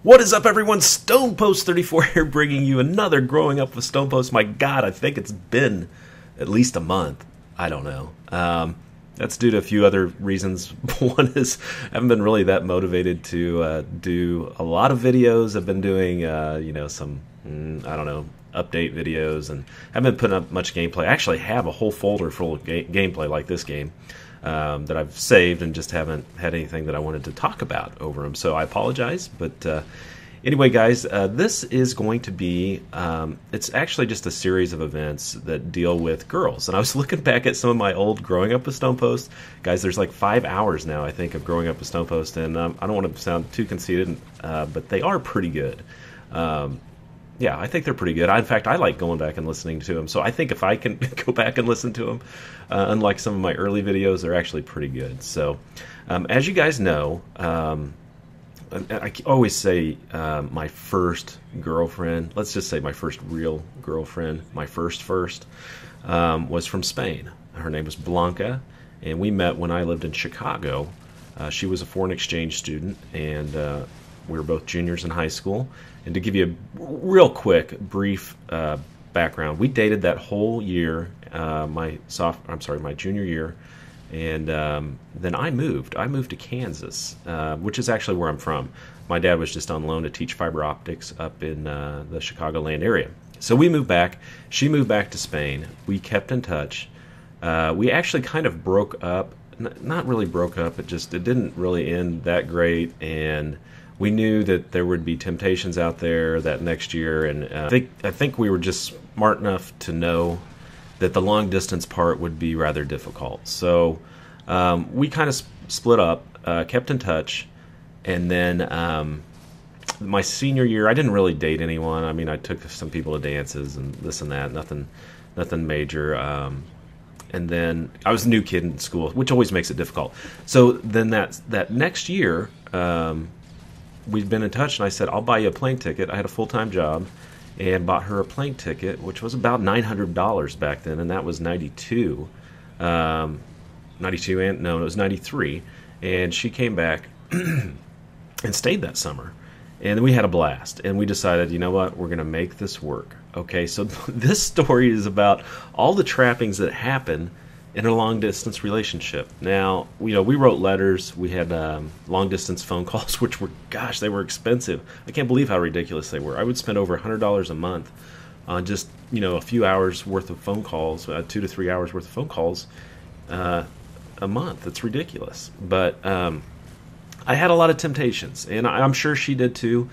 What is up, everyone? StonePost 34 here, bringing you another Growing Up with StonePost. My God, I think it's been at least a month. I don't know. That's due to a few other reasons. One is I haven't been really that motivated to do a lot of videos. I've been doing, some, I don't know, update videos, and haven't been putting up much gameplay. I actually have a whole folder full of gameplay like this game that I've saved, and just haven't had anything that I wanted to talk about over them. So I apologize, but anyway, guys, this is going to be, it's actually just a series of events that deal with girls. And I was looking back at some of my old Growing Up with StonePost. Guys, there's like 5 hours now, I think, of Growing Up with StonePost, and I don't want to sound too conceited, but they are pretty good. Yeah, I think they're pretty good. In fact, I like going back and listening to them. So I think if I can go back and listen to them, unlike some of my early videos, they're actually pretty good. So as you guys know, I always say my first girlfriend, let's just say my first real girlfriend, my first, was from Spain. Her name was Blanca, and we met when I lived in Chicago. She was a foreign exchange student, and we were both juniors in high school. And to give you a real quick, brief background, we dated that whole year, my junior year, and then I moved. I moved to Kansas, which is actually where I'm from. My dad was just on loan to teach fiber optics up in the Chicagoland area. So we moved back. She moved back to Spain. We kept in touch. We actually kind of broke up. Not really broke up. It didn't really end that great, and we knew that there would be temptations out there that next year, and I think we were just smart enough to know that the long distance part would be rather difficult. So we kind of split up, kept in touch, and then my senior year, I didn't really date anyone. I mean, I took some people to dances and this and that, nothing major. And then I was a new kid in school, which always makes it difficult. So then that next year, we'd been in touch, and I said, I'll buy you a plane ticket. I had a full-time job, and bought her a plane ticket, which was about $900 back then, and that was 92. 92, and no, it was 93. And she came back and stayed that summer. And we had a blast, and we decided, you know what, we're going to make this work. Okay, so this story is about all the trappings that happen in a long-distance relationship. Now, we wrote letters. We had long-distance phone calls, which were, gosh, they were expensive. I can't believe how ridiculous they were. I would spend over $100 a month on just, a few hours worth of phone calls, 2 to 3 hours worth of phone calls a month. It's ridiculous. But I had a lot of temptations, and I'm sure she did too.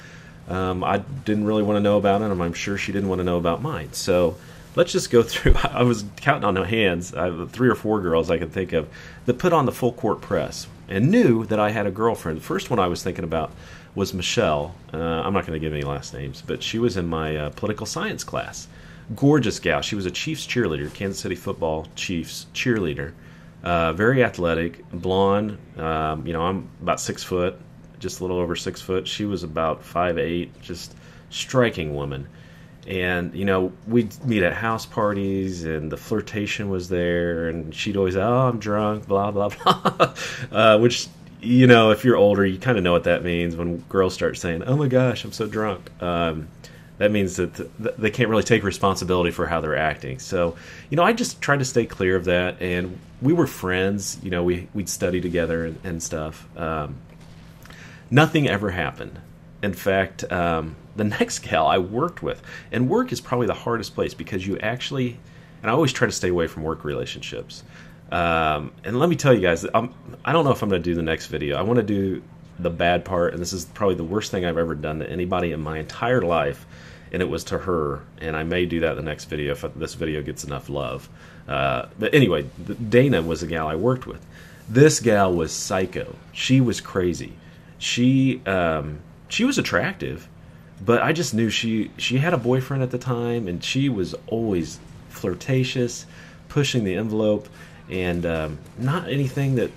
I didn't really want to know about it, and I'm sure she didn't want to know about mine. So let's just go through. I was counting on my hands. I have 3 or 4 girls I could think of that put on the full court press and knew that I had a girlfriend. The first one I was thinking about was Michelle. I'm not going to give any last names, but she was in my political science class. Gorgeous gal. She was a Chiefs cheerleader, Kansas City football Chiefs cheerleader. Very athletic, blonde. I'm about 6 foot, just a little over 6 foot. She was about 5'8", just striking woman. And, we'd meet at house parties, and the flirtation was there, and she'd always, I'm drunk, blah, blah, blah. Which, if you're older, you kind of know what that means when girls start saying, oh my gosh, I'm so drunk. That means that they can't really take responsibility for how they're acting. So, I just tried to stay clear of that, and we were friends. We'd study together and stuff. Nothing ever happened. In fact, the next gal I worked with, and work is probably the hardest place because you actually, and I always try to stay away from work relationships. And let me tell you guys, I don't know if I'm going to do the next video. I want to do the bad part, and this is probably the worst thing I've ever done to anybody in my entire life, and it was to her, and I may do that in the next video if this video gets enough love. But anyway, Dana was the gal I worked with. This gal was psycho. She was crazy. She was attractive, but I just knew she had a boyfriend at the time, and she was always flirtatious, pushing the envelope, and not anything that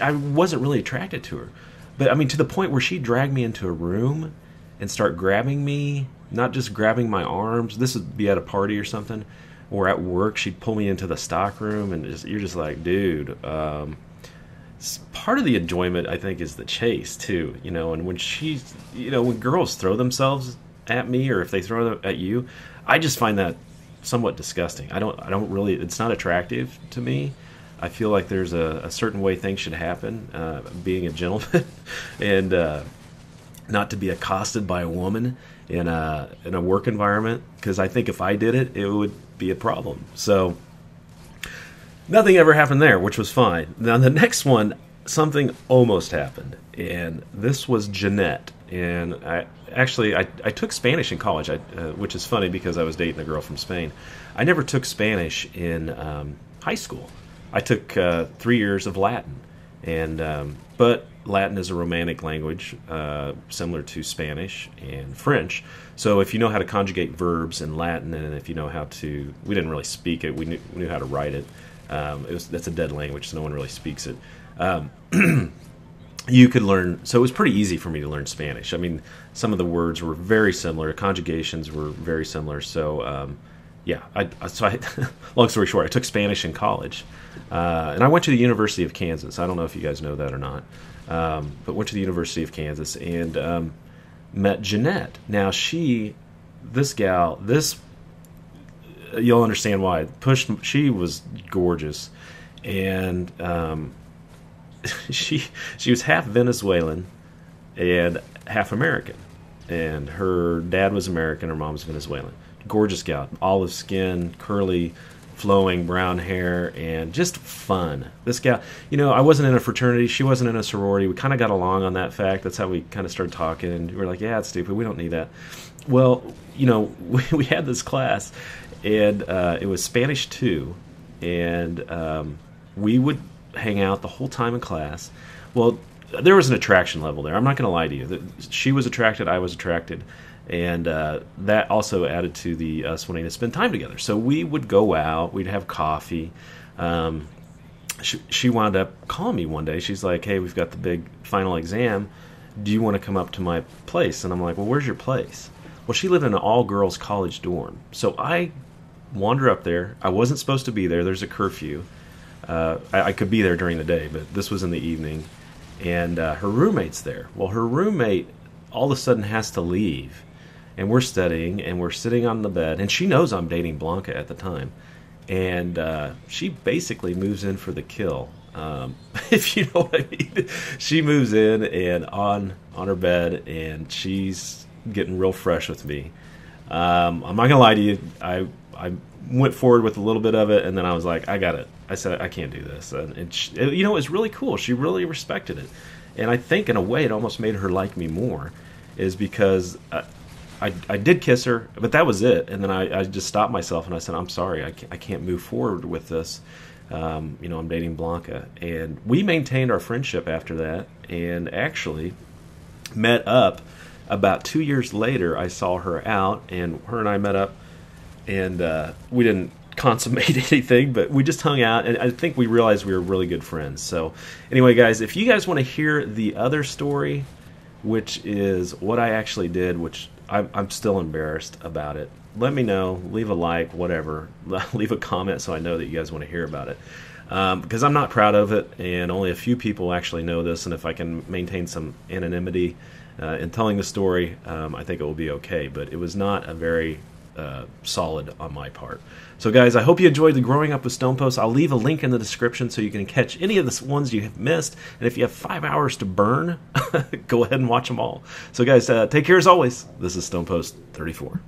I wasn't really attracted to her. But I mean, to the point where she dragged me into a room and start grabbing me, not just grabbing my arms. This would be at a party or something, or at work. She'd pull me into the stock room, and you're just like, dude, part of the enjoyment, I think, is the chase too. You know, and when she's, you know, when girls throw themselves at me, or if they throw them at you, I just find that somewhat disgusting. I don't really. It's not attractive to me. I feel like there's a certain way things should happen, being a gentleman, and not to be accosted by a woman in a work environment. Because I think if I did it, it would be a problem. So nothing ever happened there, which was fine. Now the next one, something almost happened, and this was Jeanette. And I took Spanish in college, which is funny because I was dating a girl from Spain. I never took Spanish in high school. I took 3 years of Latin, and but Latin is a Romantic language, similar to Spanish and French. So if you know how to conjugate verbs in Latin, and if you know how to, we didn't really speak it. We knew how to write it. That's a dead language, so no one really speaks it. You could learn, so it was pretty easy for me to learn Spanish. I mean, some of the words were very similar, conjugations were very similar. So, yeah, long story short, I took Spanish in college, and I went to the University of Kansas. I don't know if you guys know that or not, but went to the University of Kansas and met Jeanette. Now, this gal, you'll understand why. She was gorgeous, and she was half Venezuelan and half American, and her dad was American, her mom was Venezuelan. Gorgeous gal, olive skin, curly, flowing brown hair, and just fun. This gal, you know, I wasn't in a fraternity, she wasn't in a sorority. We kind of got along on that fact. That's how we kind of started talking, and we were like, yeah, it's stupid, we don't need that. Well, you know, we had this class, and it was Spanish 2, and we would hang out the whole time in class. Well, there was an attraction level there. I'm not going to lie to you. She was attracted, I was attracted, and that also added to the us wanting to spend time together. So we would go out, we'd have coffee. She wound up calling me one day. She's like, hey, we've got the big final exam. Do you want to come up to my place? And I'm like, well, where's your place? Well, she lived in an all-girls college dorm. So I wander up there. I wasn't supposed to be there. There's a curfew. I could be there during the day, but this was in the evening, and her roommate's there. Well, her roommate all of a sudden has to leave, and we're studying, and we're sitting on the bed, and she knows I'm dating Blanca at the time, and she basically moves in for the kill, if you know what I mean. She moves in and on her bed, and she's getting real fresh with me. I'm not gonna lie to you, I went forward with a little bit of it, and then I was like, I got it. I said, I can't do this. And you know, it was really cool. She really respected it. And I think, in a way, it almost made her like me more, is because I did kiss her, but that was it. And then I just stopped myself, and I said, I'm sorry, I can't move forward with this. You know, I'm dating Blanca. And we maintained our friendship after that, and actually met up. About 2 years later, I saw her out, and her and I met up, and we didn't consummate anything, but we just hung out, and I think we realized we were really good friends. So anyway, guys, if you guys want to hear the other story, which is what I actually did, which I'm still embarrassed about it, let me know. Leave a like, whatever. Leave a comment so I know that you guys want to hear about it, because I'm not proud of it, and only a few people actually know this, and if I can maintain some anonymity in telling the story, I think it will be okay. But it was not a very solid on my part. So guys, I hope you enjoyed the Growing Up with StonePost. I'll leave a link in the description so you can catch any of the ones you have missed, and if you have 5 hours to burn, go ahead and watch them all. So guys, take care as always. This is StonePost 34.